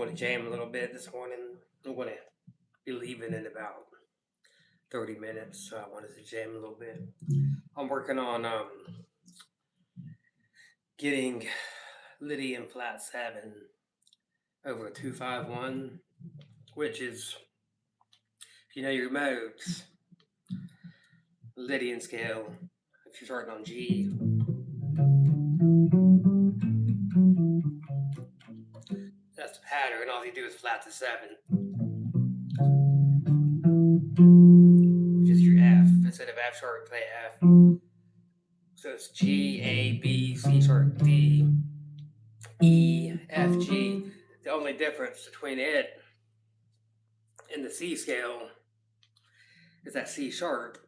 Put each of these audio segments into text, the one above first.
going to jam a little bit this morning. I'm going to be leaving in about 30 minutes, so I wanted to jam a little bit. I'm working on getting Lydian flat 7 over a 2-5-1, which is, if you know your modes, Lydian scale, if you're starting on G, that's the pattern. All you do is flat to 7, which is your F. Instead of F sharp, you play F. So it's G, A, B, C sharp, D, E, F, G. The only difference between it and the C scale is that C sharp.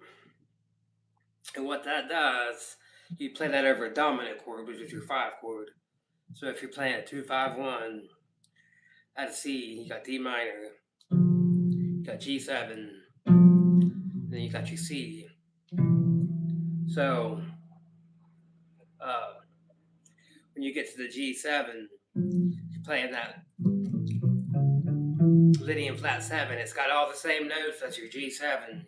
And what that does, you play that over a dominant chord, which is your 5 chord. So if you're playing a 2-5-1 at a C, you got D minor, you got G7, then you got your C. So when you get to the G7, you're playing that Lydian flat 7. It's got all the same notes as your G7,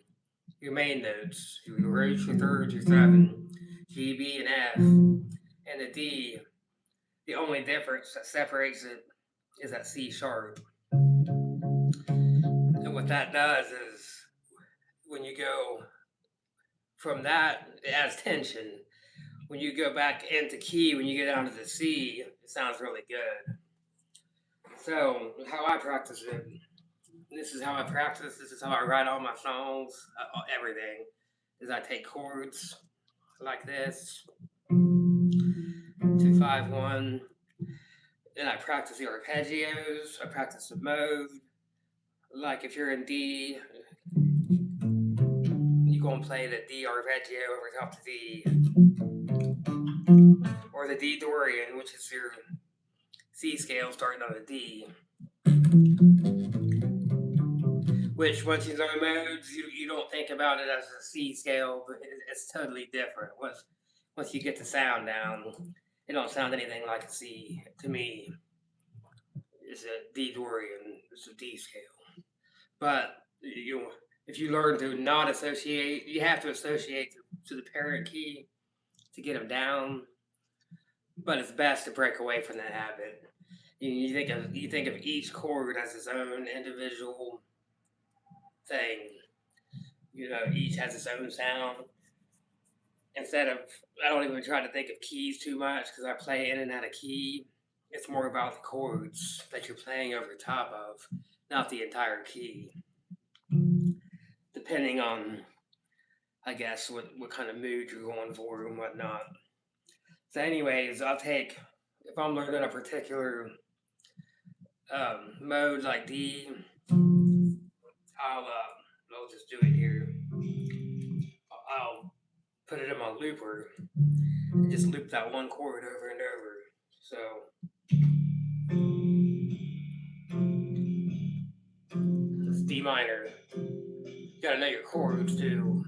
your main notes, your roots, your thirds, your 7, G, B, and F, and the D. The only difference that separates it is that C sharp. And what that does is when you go from that, it adds tension. When you go back into key, when you get down to the C, it sounds really good. So how I practice it, this is how I practice, this is how I write all my songs, everything, is I take chords like this, 2-5-1, then I practice the arpeggios, I practice the mode. Like if you're in D, you go and play the D arpeggio over top the D, or the D Dorian, which is your C scale starting on a D. Which, once you learn modes, you don't think about it as a C scale, but it's totally different. Once you get the sound down, it don't sound anything like a C to me. It's a D Dorian, it's a D scale. But if you learn to not associate, you have to associate to the parent key to get them down. But it's best to break away from that habit. You think of each chord as its own individual thing. Each has its own sound. Instead of, I don't even try to think of keys too much because I play in and out of key. It's more about the chords that you're playing over top of, not the entire key. Depending on, I guess, what kind of mood you're going for and whatnot. So anyways, if I'm learning a particular mode like D, I'll just do it here. I'll put it in my looper and just loop that one chord over and over. So it's D minor. You gotta know your chords too.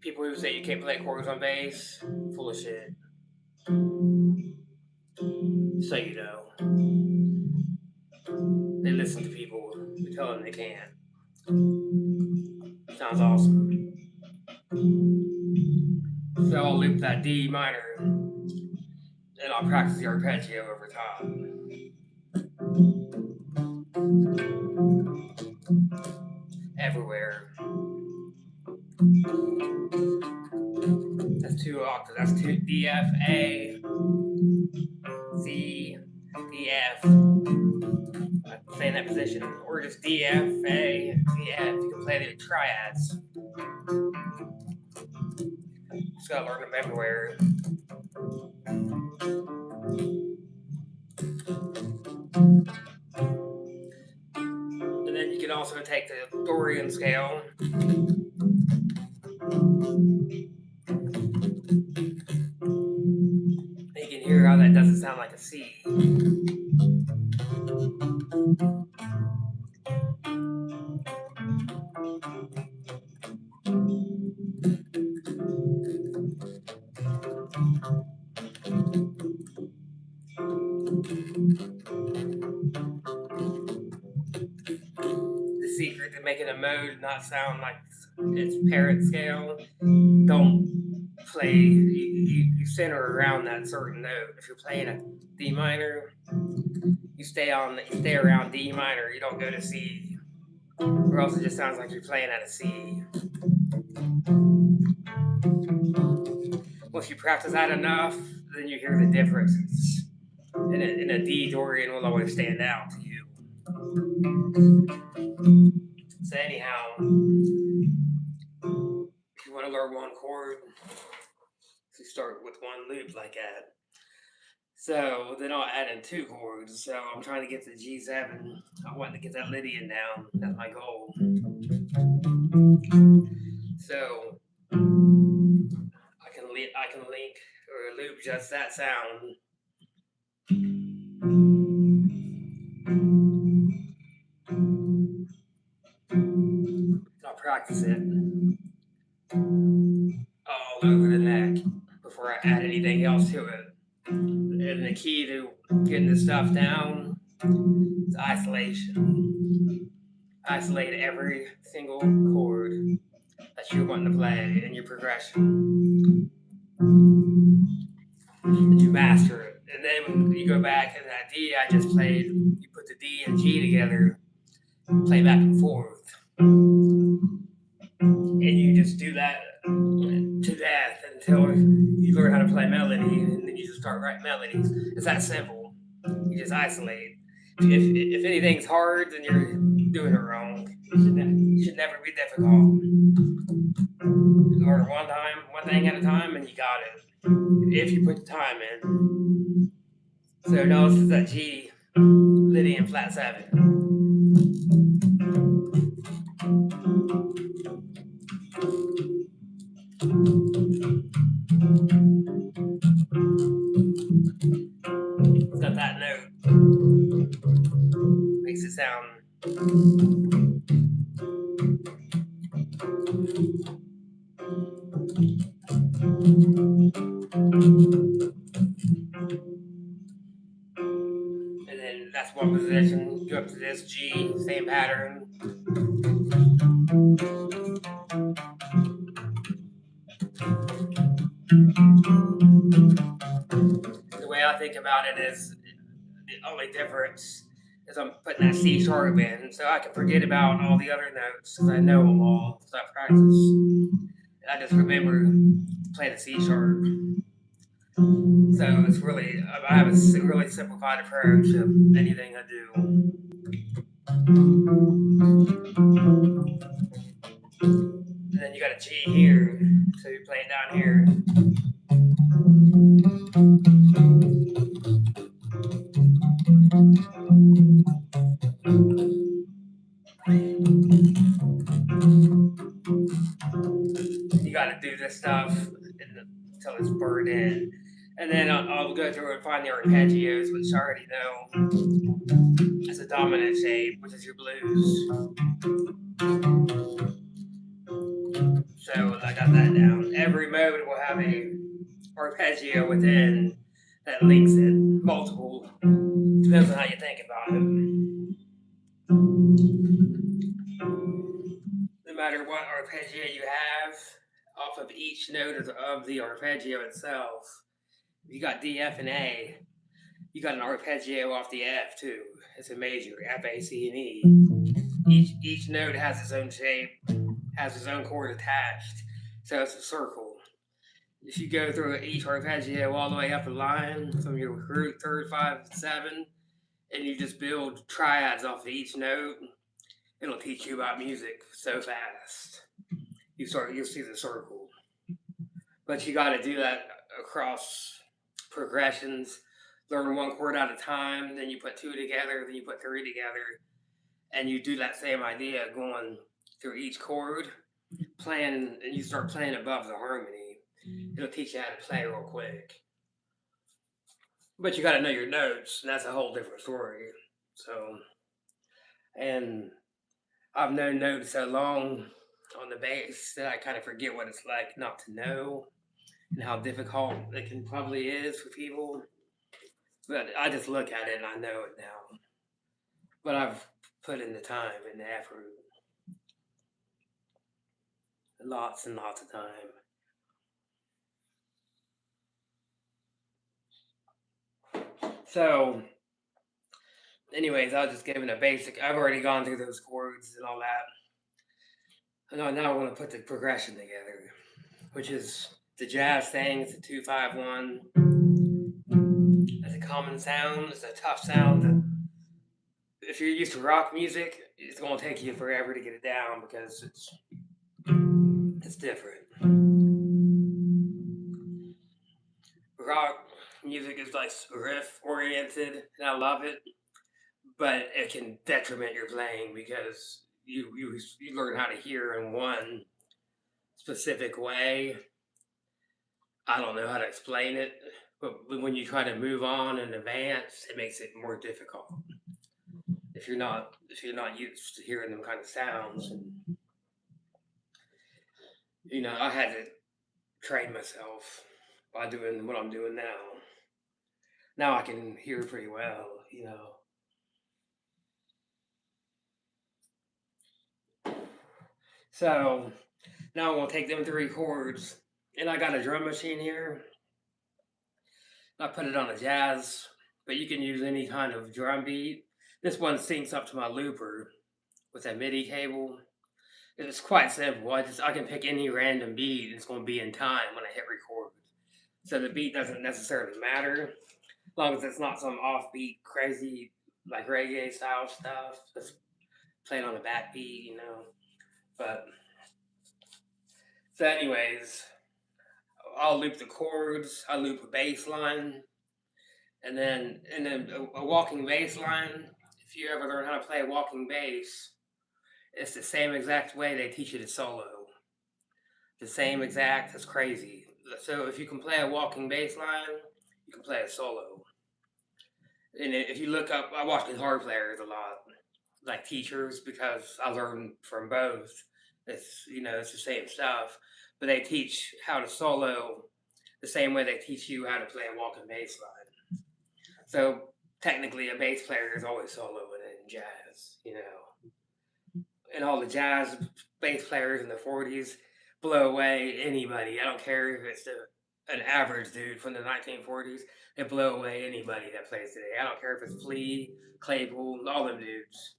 People who say you can't play chords on bass, full of shit. So you know. They listen to people who tell them they can't. Sounds awesome. So I'll loop that D minor and I'll practice the arpeggio over top. Everywhere. That's 2 octaves. That's 2 D, F, A, C, D, F. Stay in that position. Or just D, F, A, D, F. You can play the triads. Just gotta learn them everywhere. And then you can also take the Dorian scale. And you can hear how that doesn't sound like a C. The secret to making a mode not sound like its parent scale, don't play, you center around that certain note. If you're playing a D minor, you stay around D minor, you don't go to C, or else it just sounds like you're playing at a C. Once you practice that enough, then you hear the differences. And a D Dorian will always stand out to you. So anyhow, if you want to learn one chord, you start with one loop like that. So then I'll add in two chords. So I'm trying to get the G7. I want to get that Lydian down. That's my goal. So I can link or loop just that sound. I'll practice it all over the neck before I add anything else to it. And the key to getting this stuff down is isolation. Isolate every single chord that you want to play in your progression. And you master it. And then when you go back and that D I just played, you put the D and G together, play back and forth. And you just do that to death until you learn how to play melody, and then you just start writing melodies. It's that simple. You just isolate. If anything's hard, then you're doing it wrong. It should never be difficult. Learn one thing at a time, and you got it. If you put the time in. So notice that G, Lydian flat 7. It's got that note. Makes it sound. And then that's one position. Go up to this G, same pattern. The way I think about it is the only difference is I'm putting that C sharp in, so I can forget about all the other notes because I know them all because I practice. And I just remember playing the C sharp. So it's really, I have a really simplified approach of anything I do. And then you got a G here, so you play it down here. You got to do this stuff until it's burned in. And then I'll go through and find the arpeggios, which I already know. It's a dominant shape, which is your blues. So I got that down. Every mode will have a arpeggio within that links it. Multiple. Depends on how you think about it. No matter what arpeggio you have, off of each note of the arpeggio itself, if you got D, F, and A, you got an arpeggio off the F too. It's a major, F, A, C, and E. Each note has its own shape, has its own chord attached, so it's a circle. If you go through each arpeggio all the way up the line from your root, third, 5, 7, and you just build triads off of each note, it'll teach you about music so fast. You'll see the circle. But you got to do that across progressions. Learn one chord at a time, then you put two together, then you put three together, and you do that same idea going through each chord, playing, and you start playing above the harmony. It'll teach you how to play real quick. But you got to know your notes, and that's a whole different story. So, and I've known notes so long on the bass that I kind of forget what it's like not to know and how difficult it can probably is for people. But I just look at it and I know it now. But I've put in the time and the effort, lots and lots of time. So, anyways, I was just giving a basic. I've already gone through those chords and all that. And now I want to put the progression together, which is the jazz thing. It's a 2-5-1. It's a common sound. It's a tough sound. If you're used to rock music, it's gonna take you forever to get it down because it's different. Rock music is like riff oriented, and I love it, but it can detriment your playing because you learn how to hear in one specific way. I don't know how to explain it, but when you try to move on and advance, it makes it more difficult. If you're not used to hearing them kind of sounds, and I had to train myself by doing what I'm doing now. Now I can hear pretty well. So now I'm gonna take them 3 chords, and I got a drum machine here. I put it on a jazz, but you can use any kind of drum beat. This one syncs up to my looper with a MIDI cable. It's quite simple. I can pick any random beat, and it's gonna be in time when I hit record. So the beat doesn't necessarily matter, as long as it's not some offbeat, crazy, like reggae style stuff that's playing on a backbeat. But so, anyways, I'll loop the chords. I loop a bass line, and then a walking bass line. If you ever learn how to play walking bass, it's the same exact way they teach you to solo. The same exact. It's crazy. So if you can play a walking bass line, you can play a solo. And if you look up, I watch guitar players a lot, like teachers, because I learn from both. It's the same stuff, but they teach how to solo the same way they teach you how to play a walking bass line. So technically, a bass player is always soloing in jazz. And all the jazz bass players in the '40s blow away anybody. I don't care if it's an average dude from the 1940s. They blow away anybody that plays today. I don't care if it's Flea, Claypool, all them dudes.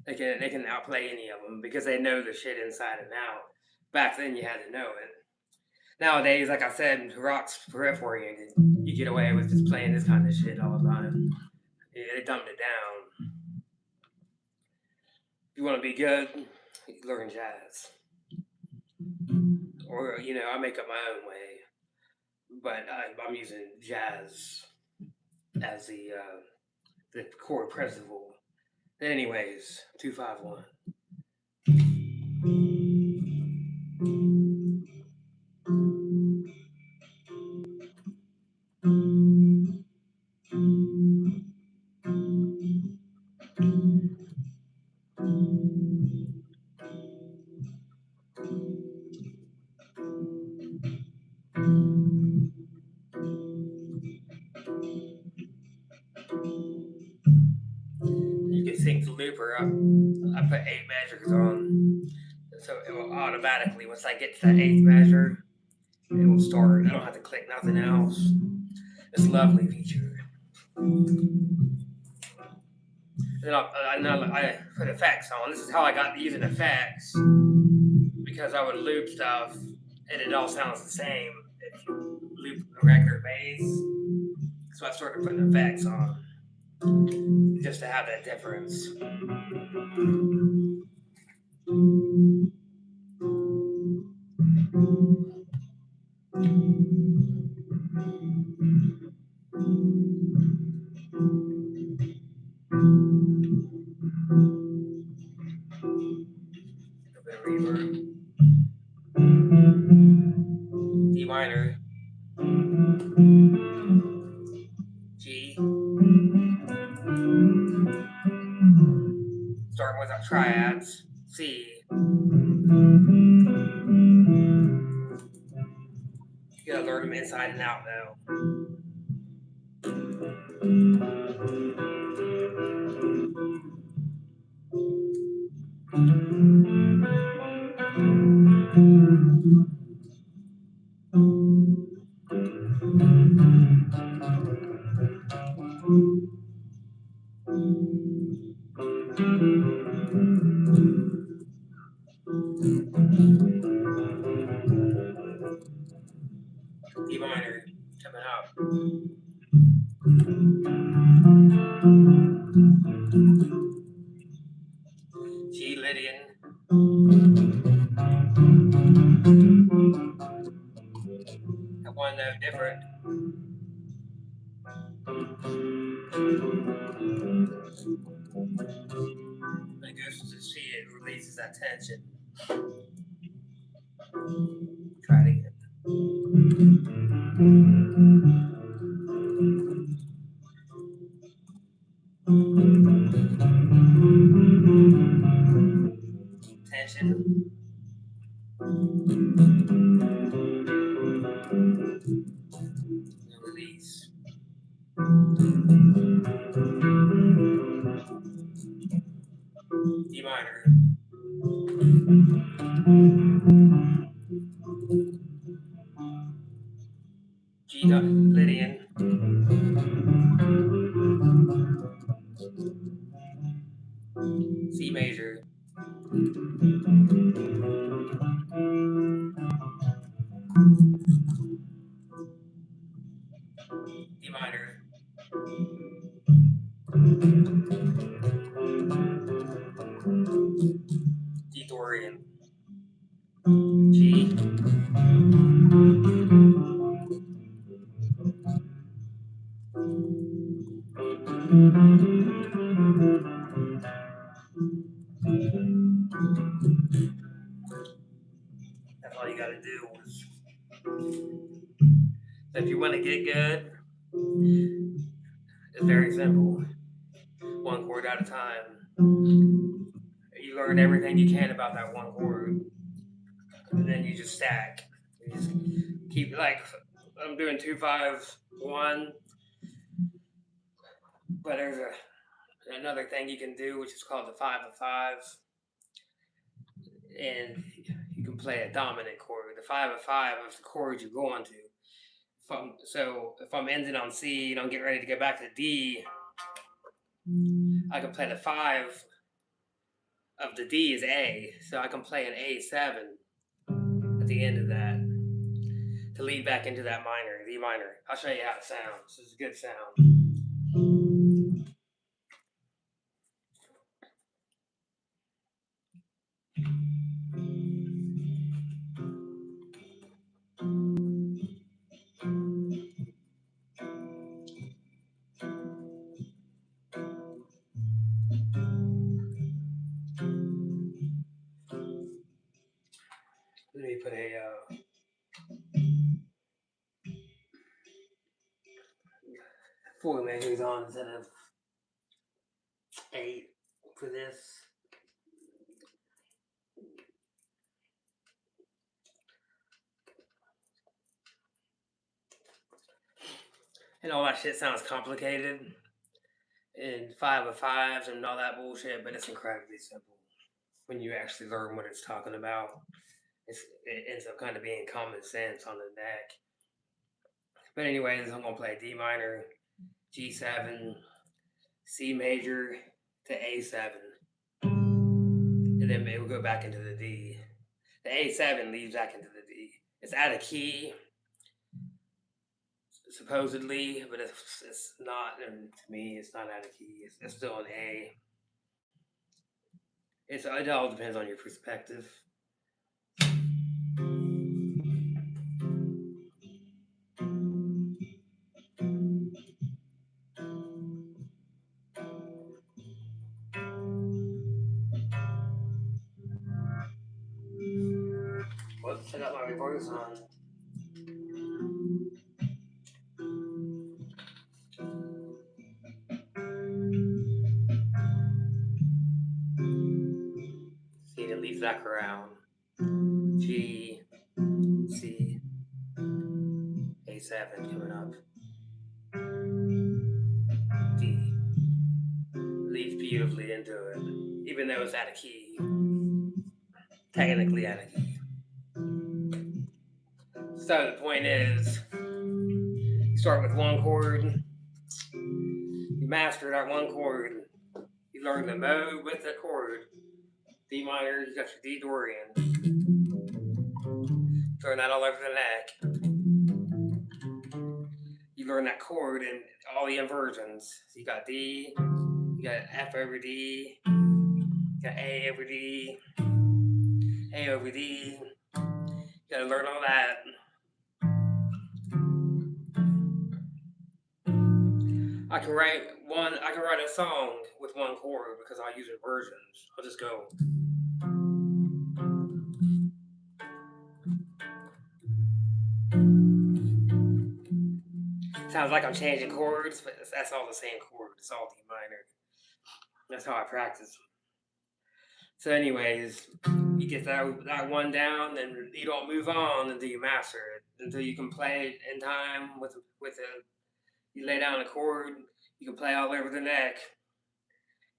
They can outplay any of them because they know the shit inside and out. Back then, you had to know it. Nowadays, like I said, rock's riff oriented. You get away with just playing this kind of shit all the time. They dumbed it down. If you want to be good, you learn jazz. Or, I make up my own way. But I'm using jazz as the chord principle. Anyways, 2-5-1. You can sync the looper up. I put 8 measures on, so it will automatically, once I get to that 8th measure, it will start. I don't have to click nothing else. It's a lovely feature. Then I put effects on. This is how I got using effects, because I would loop stuff and it all sounds the same if you loop a regular bass. So I started putting effects on just to have that difference. A bit of reverb. D minor, G. Starting with our triads, C. You gotta learn them inside and out now. D minor coming up. G Lydian. That one note different. When it goes to C, it releases that tension. Try it again. Tension. And release. D minor. G Lydian. C major. D minor. D Dorian. G. That's all you gotta do. So if you want to get good, it's very simple. One chord at a time. You learn everything you can about that one chord, and then you just stack. You just keep like I'm doing 2 5 1, but there's another thing you can do which is called the 5 of 5, and you can play a dominant chord. The 5 of 5 is the chord you're going to. If I'm ending on C and I'm getting ready to go back to D, I can play the 5 of the D is A, so I can play an A7 at the end of that to lead back into that minor, D minor. I'll show you how it sounds. This is a good sound. Let me put a 4 measures on instead of 8 for this. And all that shit sounds complicated and 5 of 5s and all that bullshit, but it's incredibly simple when you actually learn what it's talking about. It ends up kind of being common sense on the neck. But anyways, I'm gonna play D minor, G7, C major to A7, and then it will go back into the D. The A7 leads back into the D. It's out of key, supposedly, but it's not. And to me, it's not out of key. It's still an A. It all depends on your perspective. Whoops, I got my voice on. See, it leads back around. G, C, A7 coming up. D. Leads beautifully into it, even though it's out of key. Technically out of key. So the point is, you start with one chord, you master that one chord, you learn the mode with the chord. D minor, you got your D Dorian. Learn that all over the neck. You learn that chord in all the inversions. So you got D, you got F over D, you got A over D, A over D. You gotta learn all that. I can write a song with one chord because I'll use inversions. I'll just go. Sounds like I'm changing chords, but that's all the same chord. It's all D minor. That's how I practice. So, anyways, you get that one down, and you don't move on until you master it. Until you can play it in time with a. You lay down a chord. You can play all over the neck.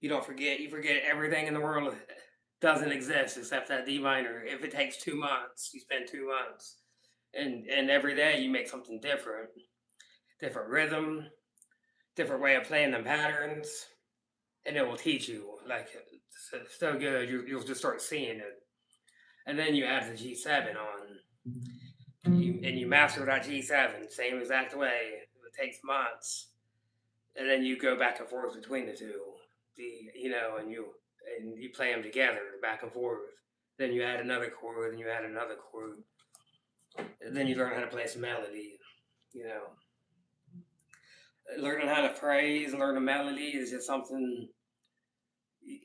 You don't forget. You forget everything in the world doesn't exist except that D minor. If it takes 2 months, you spend 2 months, and every day you make something different rhythm, different way of playing the patterns, and it will teach you like so good. You'll just start seeing it, and then you add the G7 on, and you master that G7 same exact way. It takes months, and then you go back and forth between the two, and you play them together back and forth. Then you add another chord, and you add another chord, and then you learn how to play some melody. You know, learning how to praise, learn a melody is just something.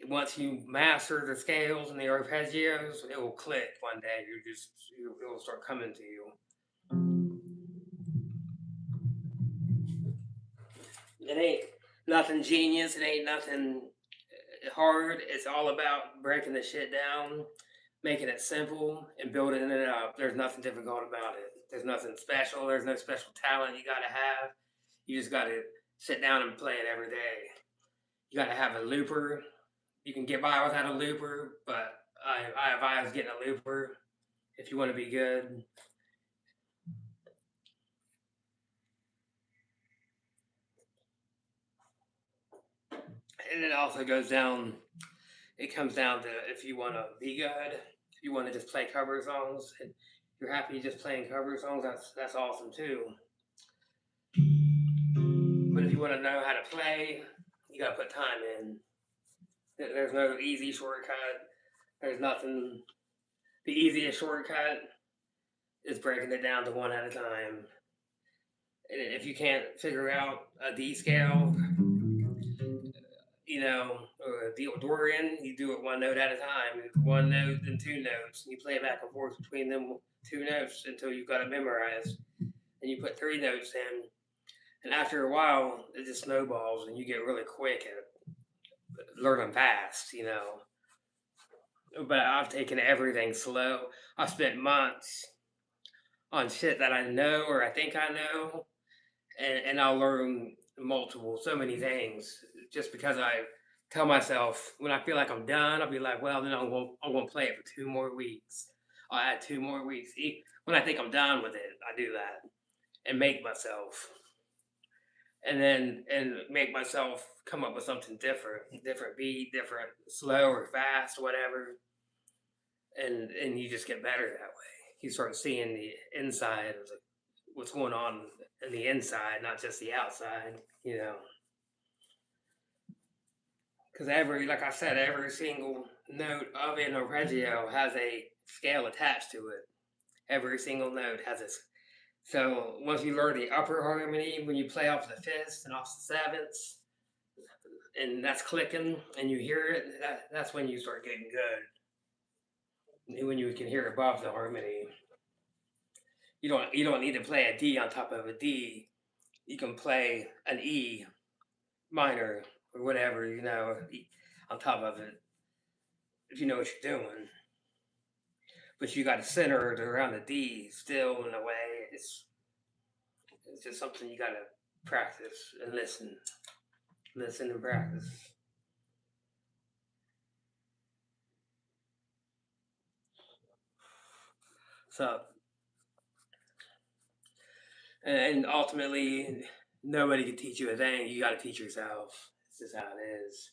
Once you master the scales and the arpeggios, it will click one day. It will start coming to you. It ain't nothing genius. It ain't nothing hard. It's all about breaking the shit down, making it simple, and building it up. There's nothing difficult about it. There's nothing special. There's no special talent you gotta have. You just gotta sit down and play it every day. You gotta have a looper. You can get by without a looper, but I advise getting a looper if you want to be good. And it also goes down. It comes down to if you want to be good, if you want to just play cover songs, and you're happy just playing cover songs. That's awesome too. But if you want to know how to play, you gotta put time in. There's no easy shortcut. There's nothing. The easiest shortcut is breaking it down to one at a time. And if you can't figure out a D scale, or a Dorian, you do it one note at a time. One note, then 2 notes, and you play back and forth between them 2 notes until you've got it memorized. And you put 3 notes in, and after a while, it just snowballs, and you get really quick at learning fast. But I've taken everything slow. I've spent months on shit that I know or I think I know, and I'll learn so many things just because I tell myself when I feel like I'm done, I'll be like, well, then I'm going to play it for 2 more weeks. I'll add 2 more weeks. When I think I'm done with it, I do that and make myself, and make myself come up with something different beat, different, slow or fast, whatever, and you just get better that way. You start seeing the inside of what's going on in the inside, not just the outside. Because like I said, every single note of an arpeggio has a scale attached to it. Every single note has a. So once you learn the upper harmony, when you play off the fifths and off the sevenths, and that's clicking, and you hear it, that's when you start getting good. When you can hear above the harmony, you don't need to play a D on top of a D. You can play an E minor or whatever, on top of it, if you know what you're doing. But you got to center it around the D still in a way. It's just something you got to practice and listen and practice. So, and ultimately, Nobody can teach you a thing. You got to teach yourself. It's just how it is.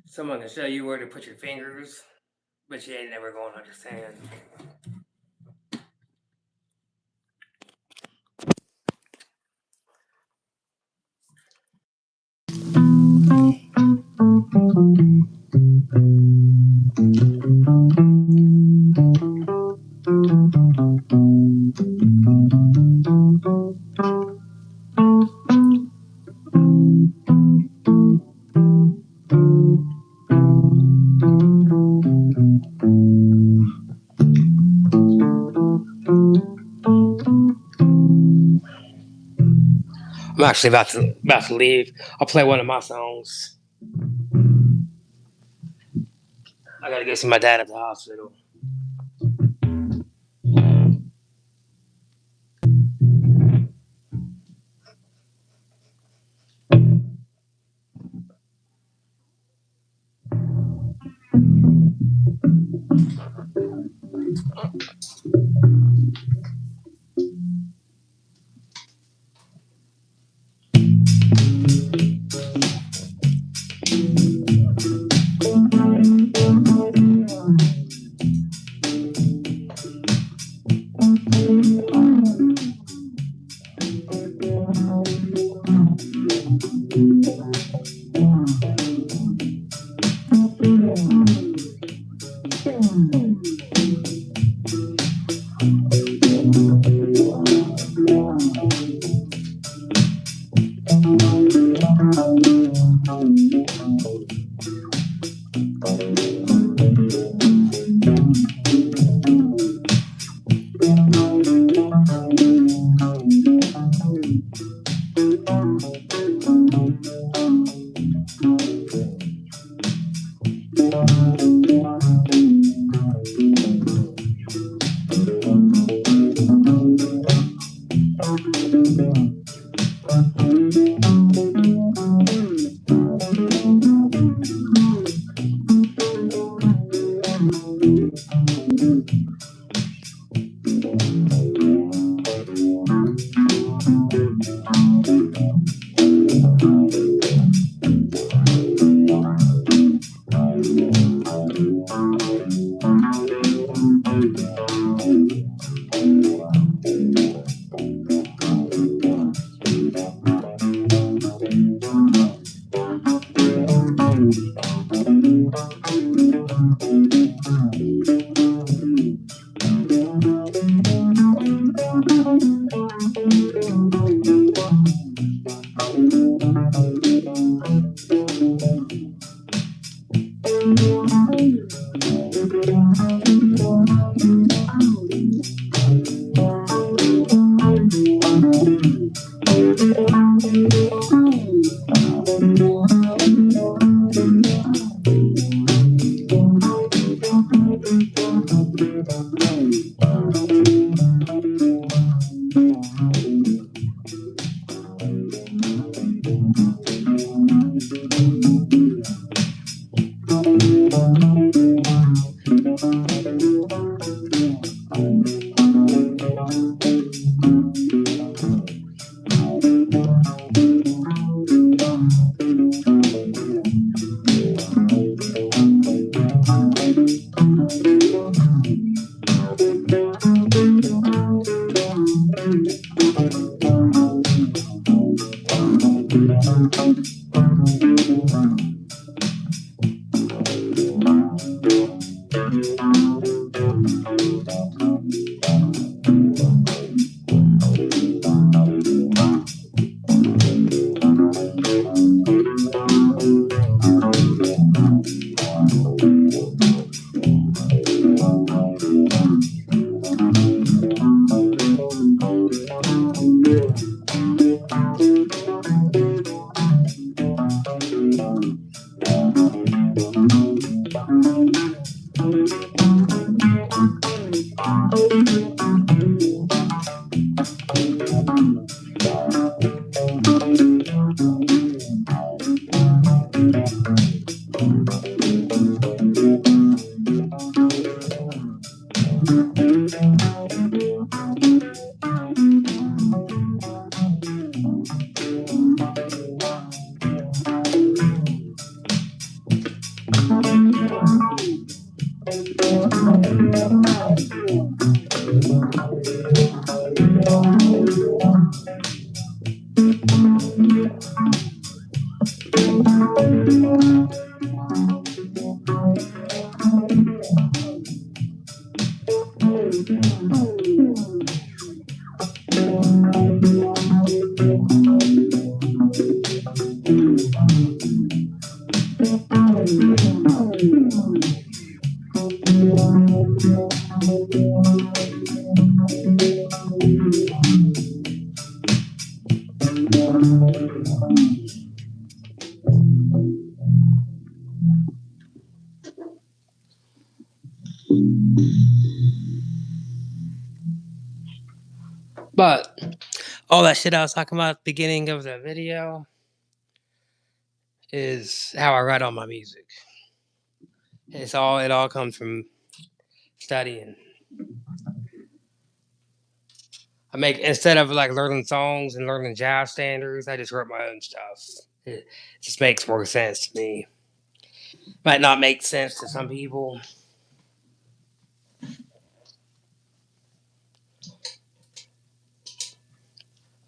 Someone can show you where to put your fingers, but you ain't never going to understand. I'm actually about to leave. I'll play one of my songs. I gotta go see my dad at the hospital. But all that shit I was talking about at the beginning of the video is how I write all my music. It all comes from studying. Instead of like learning songs and learning jazz standards, I just wrote my own stuff. It just makes more sense to me. Might not make sense to some people,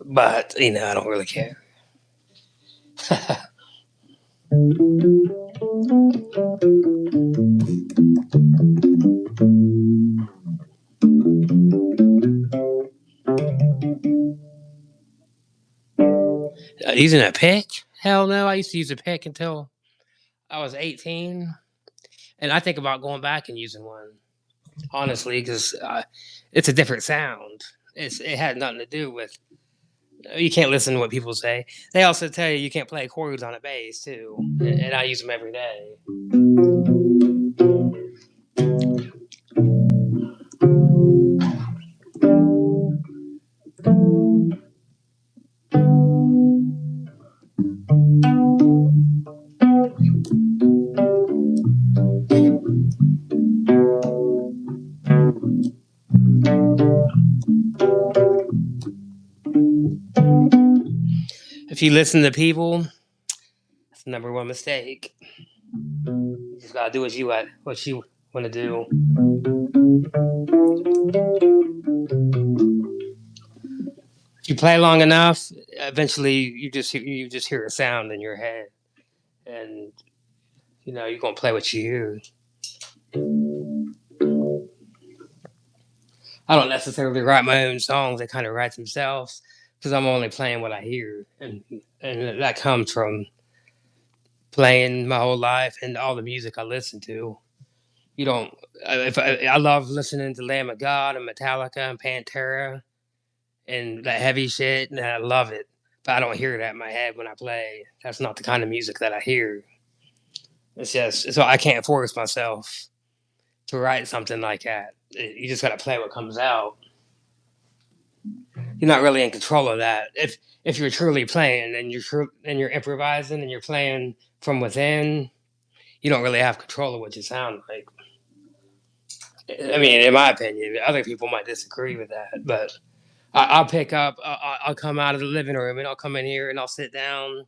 but I don't really care. Using a pick? Hell no! I used to use a pick until I was 18, and I think about going back and using one. Honestly, because it's a different sound. It had nothing to do with. You can't listen to what people say. They also tell you can't play chords on a bass too, and I use them every day. If you listen to people, that's the number one mistake. You just gotta do what you want to do. If you play long enough, eventually you just hear a sound in your head, and you're gonna play what you hear. I don't necessarily write my own songs; they kind of write themselves because I'm only playing what I hear, and that comes from playing my whole life and all the music I listen to. You don't. If I love listening to Lamb of God and Metallica and Pantera and that heavy shit, and I love it. But I don't hear that in my head when I play. That's not the kind of music that I hear. It's just so I can't force myself to write something like that. You just got to play what comes out. You're not really in control of that. If you're truly playing and you're improvising and you're playing from within, you don't really have control of what you sound like. I mean, in my opinion, other people might disagree with that, but I'll pick up. I'll come out of the living room and I'll come in here and I'll sit down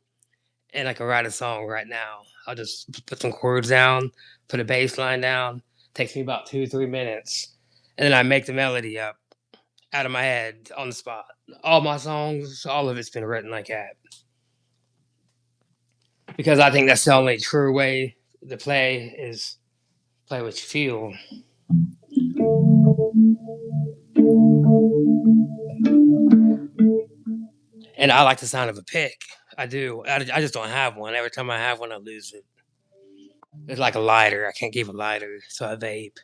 and I can write a song right now. I'll just put some chords down, put a bass line down. Takes me about 2-3 minutes, and then I make the melody up out of my head on the spot. All my songs, all of it's been written like that because I think that's the only true way to play is play what you feel. And I like the sound of a pick. I do. I just don't have one. Every time I have one, I lose it. It's like a lighter. I can't keep a lighter, so I vape.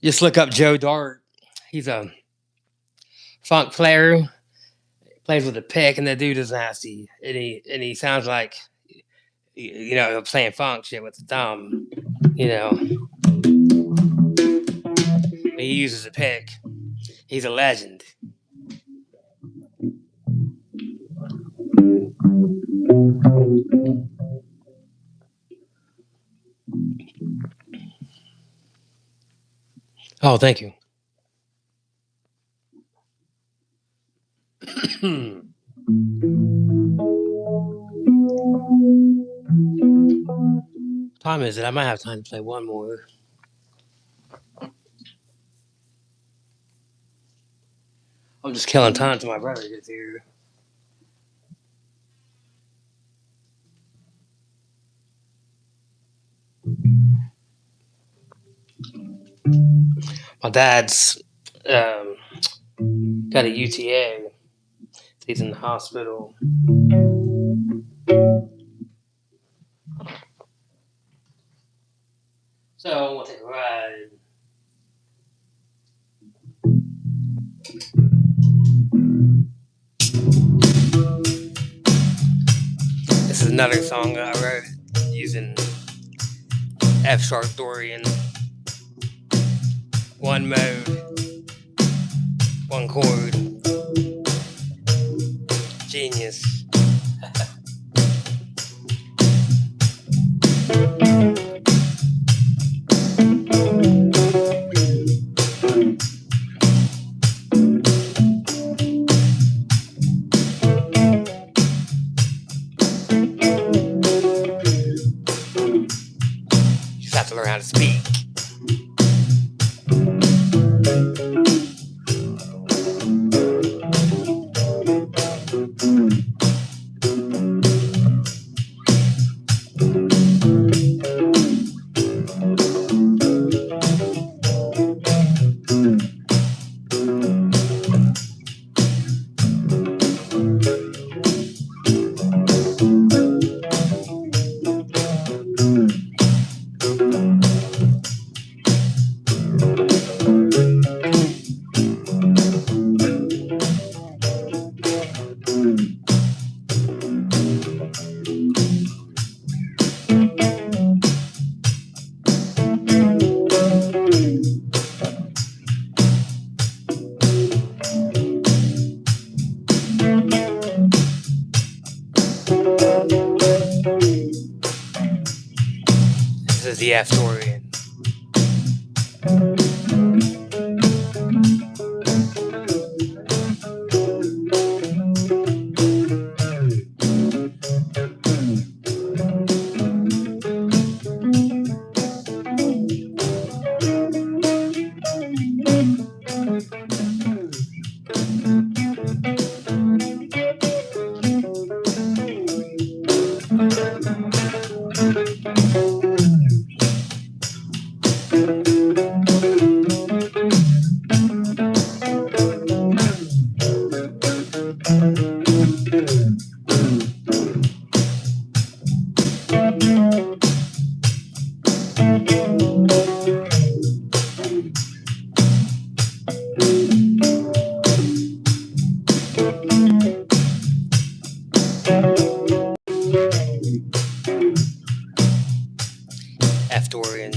Just look up Joe Dart. He's a funk player. Plays with a pick, and the dude is nasty. And he sounds like playing funk shit with the thumb. But he uses a pick. He's a legend. Oh, thank you. Time is it? I might have time to play one more. I'm just killing time till my brother gets here. My dad's got a UTA. He's in the hospital. So we'll take a ride. This is another song that I wrote using F sharp Dorian. One mode, one chord. Genius. You just have to learn how to speak. This is the F Dorian. F Dorian.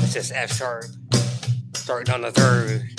It's just F sharp, starting on the third.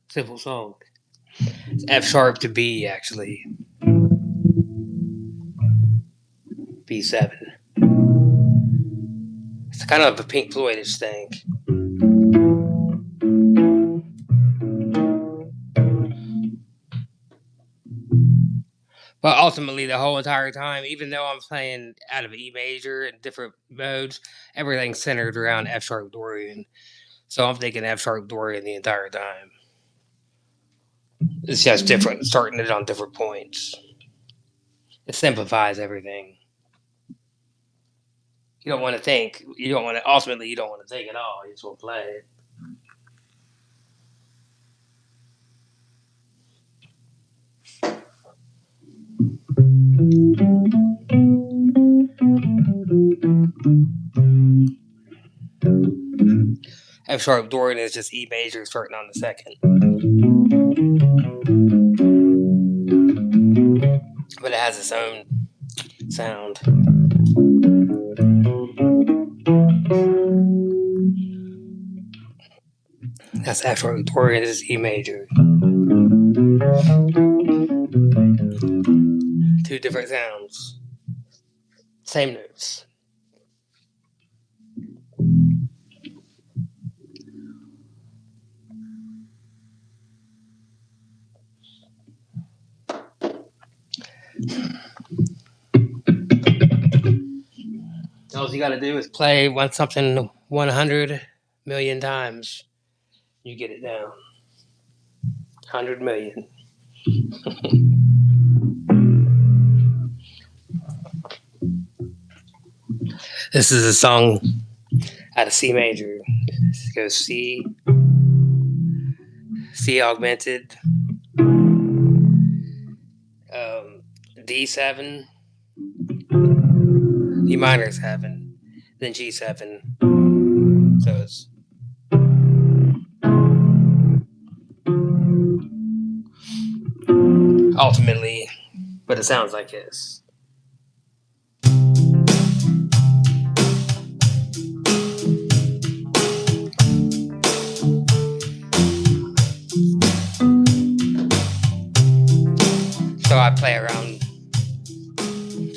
Simple song. It's F sharp to B, actually. B7. It's kind of a Pink Floyd-ish thing. But ultimately, the whole entire time, even though I'm playing out of E major in different modes, everything's centered around F sharp Dorian. So I'm thinking F sharp Dorian the entire time. It's just different, starting it on different points. It simplifies everything. You don't want to think. Ultimately, you don't want to think at all. You just want to play it. F sharp Dorian is just E major starting on the second. But it has its own sound. That's F sharp Dorian is E major. Two different sounds. Same notes. All you gotta do is play something 100 million times. You get it down. 100 million. This is a song out of C major. It goes C augmented, D7, D minor 7, then G7. So it's ultimately, but it sounds like this. So I play around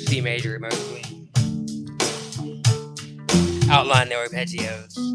C major mostly. Outline the arpeggios.